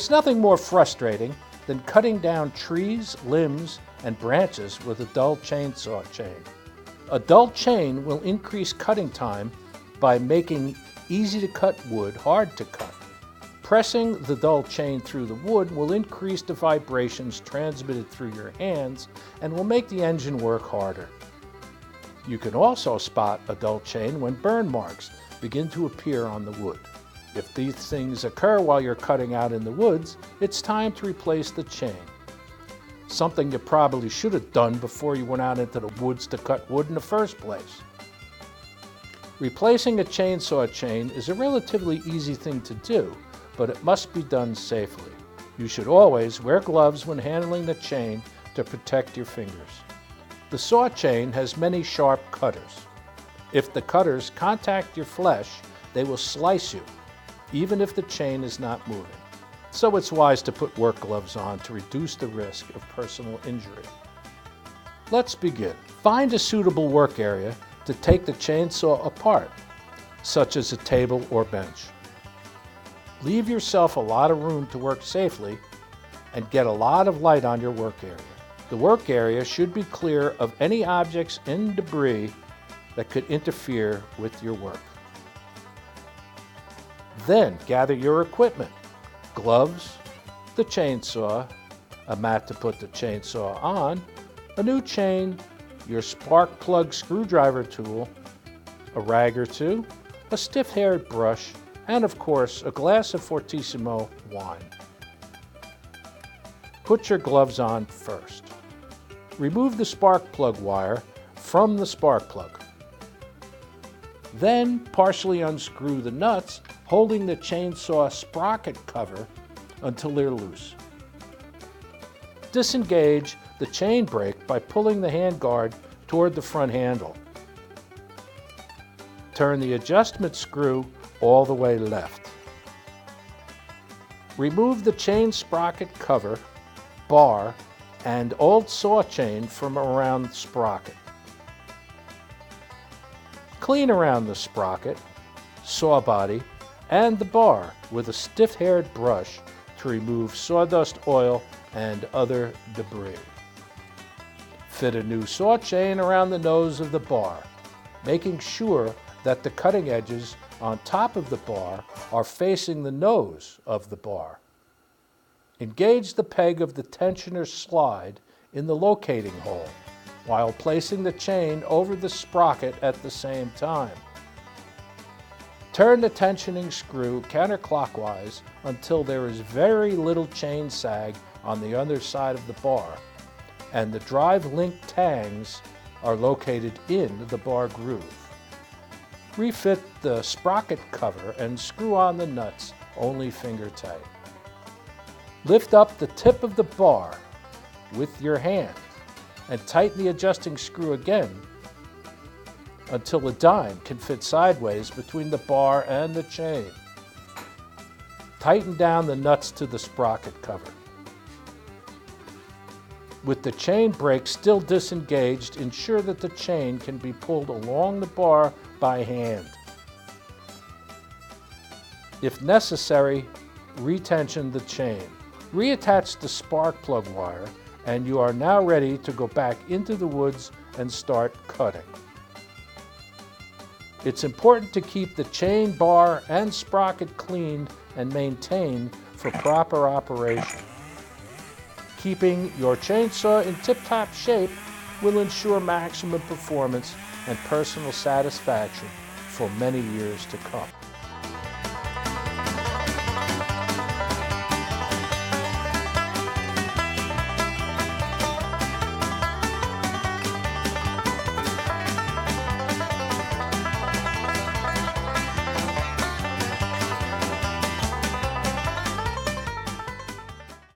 There's nothing more frustrating than cutting down trees, limbs, and branches with a dull chainsaw chain. A dull chain will increase cutting time by making easy-to-cut wood hard to cut. Pressing the dull chain through the wood will increase the vibrations transmitted through your hands and will make the engine work harder. You can also spot a dull chain when burn marks begin to appear on the wood. If these things occur while you're cutting out in the woods, it's time to replace the chain. Something you probably should have done before you went out into the woods to cut wood in the first place. Replacing a chainsaw chain is a relatively easy thing to do, but it must be done safely. You should always wear gloves when handling the chain to protect your fingers. The saw chain has many sharp cutters. If the cutters contact your flesh, they will slice you, even if the chain is not moving. So it's wise to put work gloves on to reduce the risk of personal injury. Let's begin. Find a suitable work area to take the chainsaw apart, such as a table or bench. Leave yourself a lot of room to work safely and get a lot of light on your work area. The work area should be clear of any objects and debris that could interfere with your work. Then gather your equipment: gloves, the chainsaw, a mat to put the chainsaw on, a new chain, your spark plug screwdriver tool, a rag or two, a stiff-haired brush, and of course a glass of Fortissimo wine. Put your gloves on first. Remove the spark plug wire from the spark plug. Then partially unscrew the nuts holding the chainsaw sprocket cover until they're loose. Disengage the chain brake by pulling the handguard toward the front handle. Turn the adjustment screw all the way left. Remove the chain sprocket cover, bar, and old saw chain from around the sprocket. Clean around the sprocket, saw body, and the bar with a stiff-haired brush to remove sawdust, oil, and other debris. Fit a new saw chain around the nose of the bar, making sure that the cutting edges on top of the bar are facing the nose of the bar. Engage the peg of the tensioner slide in the locating hole while placing the chain over the sprocket at the same time. Turn the tensioning screw counterclockwise until there is very little chain sag on the other side of the bar, and the drive link tangs are located in the bar groove. Refit the sprocket cover and screw on the nuts only finger tight. Lift up the tip of the bar with your hand and tighten the adjusting screw again until a dime can fit sideways between the bar and the chain. Tighten down the nuts to the sprocket cover. With the chain brake still disengaged, ensure that the chain can be pulled along the bar by hand. If necessary, retension the chain. Reattach the spark plug wire, and you are now ready to go back into the woods and start cutting. It's important to keep the chain, bar, and sprocket cleaned and maintained for proper operation. Keeping your chainsaw in tip-top shape will ensure maximum performance and personal satisfaction for many years to come.